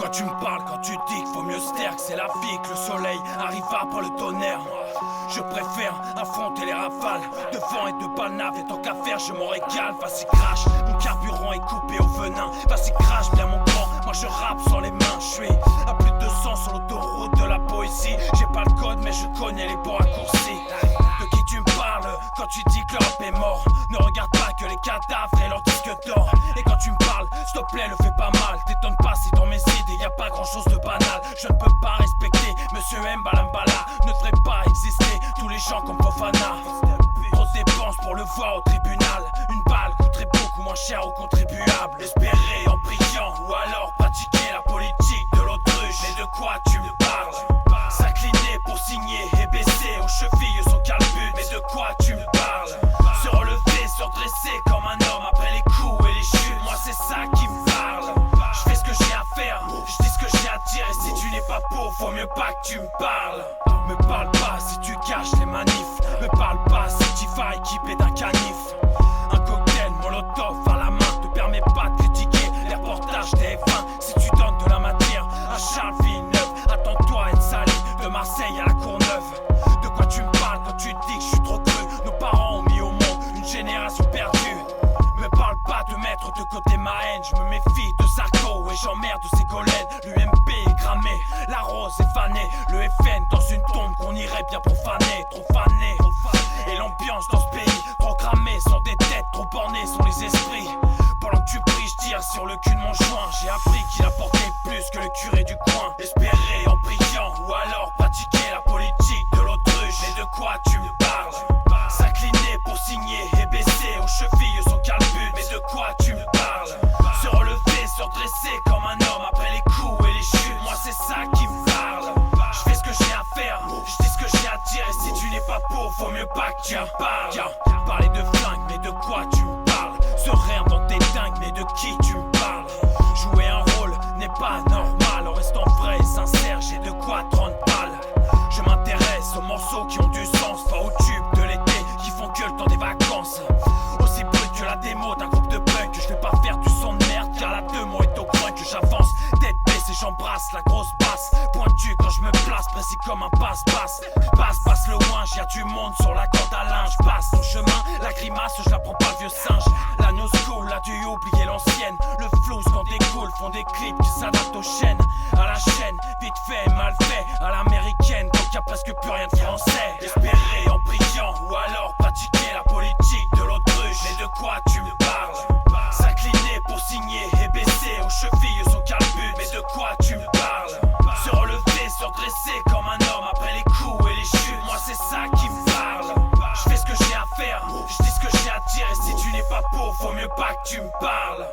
quoi tu me parles quand tu dis qu'il faut mieux se taire, que c'est la vie, que le soleil arrive après le tonnerre? Je préfère affronter les rafales de vent et de balles, et tant qu'à faire je m'en régale. Vas-y crash, mon carburant est coupé au venin. Vas-y crash bien mon camp, moi je rappe sans les mains. Je suis à plus de 200 sur l'autoroute de la poésie. J'ai pas le code mais je connais les bons raccourcis. De qui tu me parles quand tu dis que le rap est mort? Ne regarde pas que les cadavres et leur disque d'or. Et quand tu me parles, s'il te plaît le fais pas mal. T'étonnes pas si dans mes idées y a pas grand chose de banal. Je ne peux pas respecter Monsieur Mbalambala. Ne devrait pas exister tous les gens comme Fofana. Trop de dépenses pour le voir au tribunal. Une balle coûterait beaucoup moins cher aux contribuables. Espérer en priant ou alors pratiquer la politique de l'autruche. Mais de quoi tu me parles? S'incliner pour signer et baisser aux chevilles son calbut. Mais de quoi tu me parles? Se relever, se redresser comme un homme après les coups et les chutes. Moi c'est ça qui me parle. Je fais ce que j'ai à faire, je dis ce que j'ai à dire. Et si tu n'es pas pauvre, faut mieux pas que tu me parles. Me parle pas si tu caches les manifs. Me parle pas si tu vas équipé d'un canif. Un cocktail molotov à la main te permet pas de critiquer les reportages des F1. Si tu donnes de la matière à Charles Villeneuve, attends-toi à être sali de Marseille à la Courneuve. De quoi tu me parles quand tu dis que je suis trop cru? Nos parents ont mis au monde une génération perdue. Me parle pas de mettre de côté ma haine. Je me méfie de Sarko et j'emmerde ses collègues. L'UMP est cramé, la rose est fanée. Le FN dans une tombe qu'on irait bien profaner. Trop fané, et l'ambiance dans ce pays trop cramée. Sont des têtes, trop bornées sont les esprits. Pendant que tu pries, je tire sur le cul de mon joint. J'ai appris qu'il apportait plus que le curé du coin. Espérer en priant ou alors pratiquer la politique de l'autruche. Mais de quoi tu me parles? S'incliner pour signer et baisser aux chevilles son calbut. Mais de quoi tu me parles? Se relever, se redresser comme un homme après les coups et les chutes. Moi c'est ça qui me parle. Je fais ce que j'ai à faire, je dis ce que j'ai à dire. Et si tu n'es pas pauvre, faut mieux pas que tu me parles. Parler de flingue, mais de quoi tu me parles? Se rire dans tes dingues, mais de qui tu me parles? Jouer un rôle n'est pas normal. En restant vrai et sincère, j'ai de quoi 30 balles. Je m'intéresse aux morceaux qui ont du sens, pas aux tubes de l'été qui font que le temps des vacances. Aussi brut que la démo d'un groupe de punk. Je vais pas faire du son de merde car la demo est au point que j'avance. Tête baissée, j'embrasse la grosse basse. Pointu quand je me place, précis comme un passe-passe. Passe le loin, j'y a du monde sur la corde à linge. Passe ton chemin, la grimace, je la prends pas le vieux singe. La new school a dû oublier l'ancienne. Le flou quand découle, font des clips qui s'adaptent aux chaînes. À la chaîne, vite fait, mal fait, à l'américaine, donc y'a presque plus rien de français. Espérer en priant ou alors pratiquer la politique de l'autruche. Mais de quoi tu me parles? S'incliner pour signer et baisser aux chevilles son calbut. Mais de quoi tu me parles? Se relever, se redresser comme un homme après les coups et les chutes. Moi c'est ça qui me parle. Je fais ce que j'ai à faire, je dis ce que j'ai à dire. Et si tu n'es pas pauvre, faut mieux pas que tu me parles.